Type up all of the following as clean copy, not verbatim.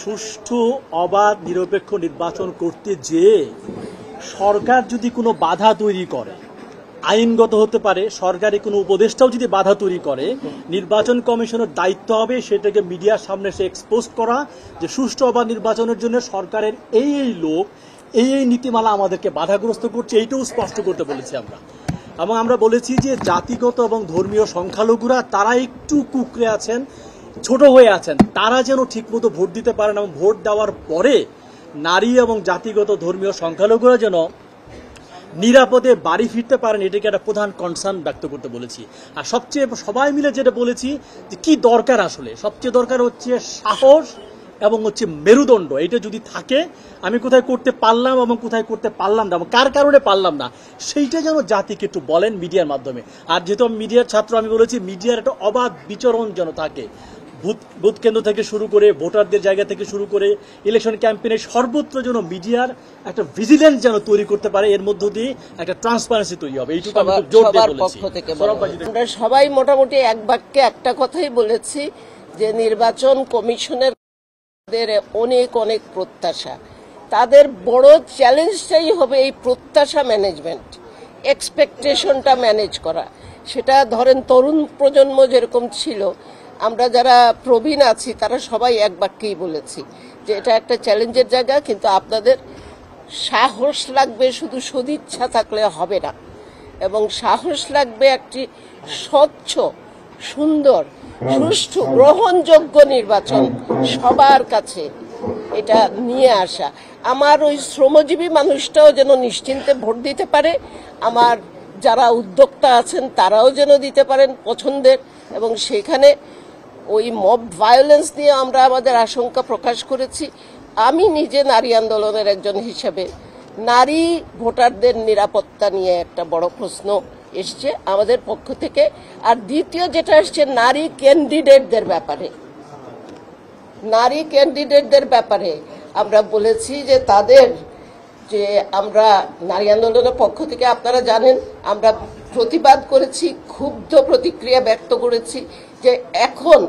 সুষ্ঠু অবাধ নিরপেক্ষ নির্বাচন করতে যেয়ে সরকার যদি কোনো বাধা তৈরি করে, আইনগত হতে পারে, সরকারি কোনো উপদেষ্টাও যদি বাধা তৈরি করে, নির্বাচন কমিশনের দায়িত্ব হবে সেটাকে মিডিয়ার সামনে সে এক্সপোজ করা, যে সুষ্ঠু অবাধ নির্বাচনের জন্য সরকারের এই লোক এই নীতিমালা আমাদেরকে বাধাগ্রস্ত করছে, এইটাও স্পষ্ট করতে বলেছি আমরা। এবং আমরা বলেছি যে জাতিগত এবং ধর্মীয় সংখ্যালঘুরা তারা একটু কুকড়ে আছেন, ছোট হয়ে আছেন, তারা যেন ঠিকমতো ভোট দিতে পারেন এবং ভোট দেওয়ার পরে নারী এবং জাতিগত ধর্মীয় সংখ্যালঘুরা যেন নিরাপদে বাড়ি ফিরতে পারেন, এটাকে একটা প্রধান কনসার্ন ব্যক্ত করতে বলেছি। আর সবচেয়ে সবাই মিলে যেটা বলেছি যে কি দরকার, আসলে সবচেয়ে দরকার হচ্ছে সাহস এবং হচ্ছে মেরুদণ্ড। এটা যদি থাকে, আমি কোথায় করতে পারলাম এবং কোথায় করতে পারলাম না, কার কারণে পারলাম না, সেইটা যেন জাতিকে একটু বলেন মিডিয়ার মাধ্যমে। আর যেহেতু আমি মিডিয়ার ছাত্র, আমি বলেছি মিডিয়ার একটা অবাধ বিচরণ যেন থাকে, বুথ কেন্দ্র থেকে শুরু করে ভোটারদের জায়গা থেকে শুরু করে ইলেকশন ক্যাম্পেইনে সর্বত্র যেন মিডিয়ার একটা ভিজিলেন্স যেন তৈরি করতে পারে, এর মধ্য দিয়ে একটা ট্রান্সপারেন্সি তৈরি হবে। এইটুকু আমি খুব জোর দিয়ে বলেছি। আমরা সবাই মোটামুটি এক বাক্যে একটা কথাই বলেছি যে নির্বাচন কমিশনের অনেক অনেক প্রত্যাশা, তাদের বড় চ্যালেঞ্জটাই হবে এই প্রত্যাশা ম্যানেজমেন্ট, এক্সপেকটেশনটা ম্যানেজ করা। সেটা ধরেন তরুণ প্রজন্ম যেরকম ছিল, আমরা যারা প্রবীণ আছি তারা সবাই এক বাক্যেই বলেছি যে এটা একটা চ্যালেঞ্জের জায়গা, কিন্তু আপনাদের সাহস লাগবে, শুধু সদিচ্ছা থাকলে হবে না, এবং সাহস লাগবে একটি স্বচ্ছ, সুন্দর, সুষ্ঠু, গ্রহণযোগ্য নির্বাচন সবার কাছে এটা নিয়ে আসা। আমার ওই শ্রমজীবী মানুষটাও যেন নিশ্চিন্তে ভোট দিতে পারে, আমার যারা উদ্যোক্তা আছেন তারাও যেন দিতে পারেন পছন্দের, এবং সেখানে ওই মব ভায়োলেন্স নিয়ে আমরা আমাদের আশঙ্কা প্রকাশ করেছি। আমি নিজে নারী আন্দোলনের একজন হিসেবে নারী ভোটারদের নিরাপত্তা নিয়ে একটা বড় প্রশ্ন এসছে আমাদের পক্ষ থেকে। আর দ্বিতীয় যেটা এসছে নারী ক্যান্ডিডেটদের ব্যাপারে আমরা বলেছি যে তাদের যে আমরা নারী আন্দোলনের পক্ষ থেকে, আপনারা জানেন আমরা প্রতিবাদ করেছি, ক্ষুব্ধ প্রতিক্রিয়া ব্যক্ত করেছি যে এখন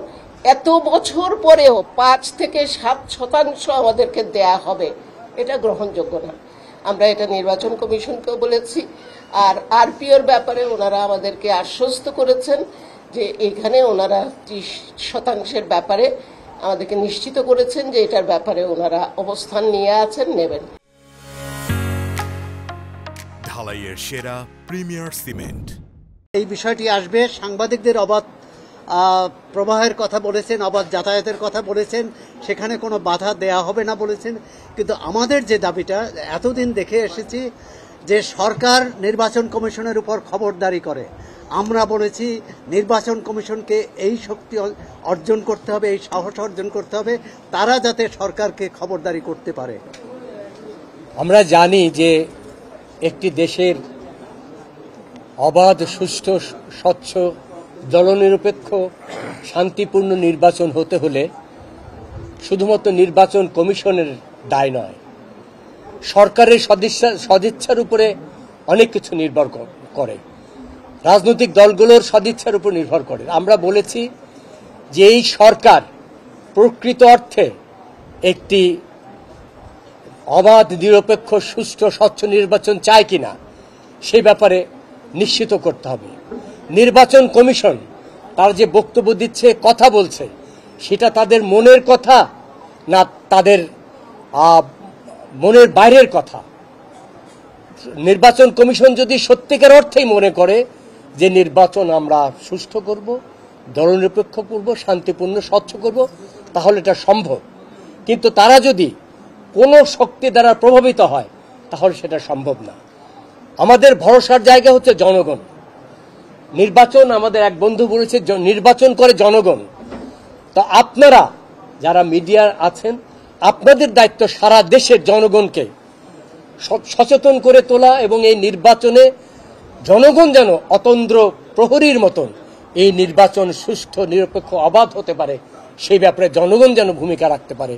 এত বছর পরেও 5 থেকে 7% আমাদেরকে দেয়া হবে, এটা গ্রহণযোগ্য না। আমরা এটা নির্বাচন কমিশনকেও বলেছি। আর আরপিওর ব্যাপারে ওনারা আমাদেরকে আশ্বস্ত করেছেন যে এখানে ওনারা 30% ব্যাপারে আমাদেরকে নিশ্চিত করেছেন যে এটার ব্যাপারে ওনারা অবস্থান নিয়ে আছেন, নেবেন। ঢালাইয়ের সেরা প্রিমিয়ার সিমেন্ট। এই বিষয়টি আসবে, সাংবাদিকদের অবাধ প্রবাহের কথা বলেছেন, অবাধ যাতায়াতের কথা বলেছেন, সেখানে কোনো বাধা দেয়া হবে না বলেছেন। কিন্তু আমাদের যে দাবিটা এতদিন দেখে এসেছি যে সরকার নির্বাচন কমিশনের উপর খবরদারি করে, আমরা বলেছি নির্বাচন কমিশনকে এই শক্তি অর্জন করতে হবে, এই সাহস অর্জন করতে হবে, তারা যাতে সরকারকে খবরদারি করতে পারে। আমরা জানি যে একটি দেশের অবাধ, সুষ্ঠু, স্বচ্ছ, দলনিরপেক্ষ, শান্তিপূর্ণ নির্বাচন হতে হলে শুধুমাত্র নির্বাচন কমিশনের দায় নয়, সরকারের সদিচ্ছার উপরে অনেক কিছু নির্ভর করে, রাজনৈতিক দলগুলোর সদিচ্ছার উপর নির্ভর করে। আমরা বলেছি যে এই সরকার প্রকৃত অর্থে একটি অবাধ, নিরপেক্ষ, সুষ্ঠু, স্বচ্ছ নির্বাচন চায় কিনা সেই ব্যাপারে নিশ্চিত করতে হবে। নির্বাচন কমিশন তার যে বক্তব্য দিচ্ছে, কথা বলছে, সেটা তাদের মনের কথা না তাদের মনের বাইরের কথা। নির্বাচন কমিশন যদি সত্যিকার অর্থেই মনে করে যে নির্বাচন আমরা সুষ্ঠু করব, দলনিরপেক্ষ করব, শান্তিপূর্ণ, স্বচ্ছ করব, তাহলে এটা সম্ভব। কিন্তু তারা যদি কোনো শক্তি দ্বারা প্রভাবিত হয় তাহলে সেটা সম্ভব না। আমাদের ভরসার জায়গা হচ্ছে জনগণ। নির্বাচন, আমাদের এক বন্ধু বলেছে নির্বাচন করে জনগণ। তো আপনারা যারা মিডিয়া আছেন, আপনাদের দায়িত্ব সারা দেশের জনগণকে সচেতন করে তোলা, এবং এই নির্বাচনে জনগণ যেন অতন্দ্র প্রহরীর মতন এই নির্বাচন সুষ্ঠু, নিরপেক্ষ, অবাধ হতে পারে, সেই ব্যাপারে জনগণ যেন ভূমিকা রাখতে পারে,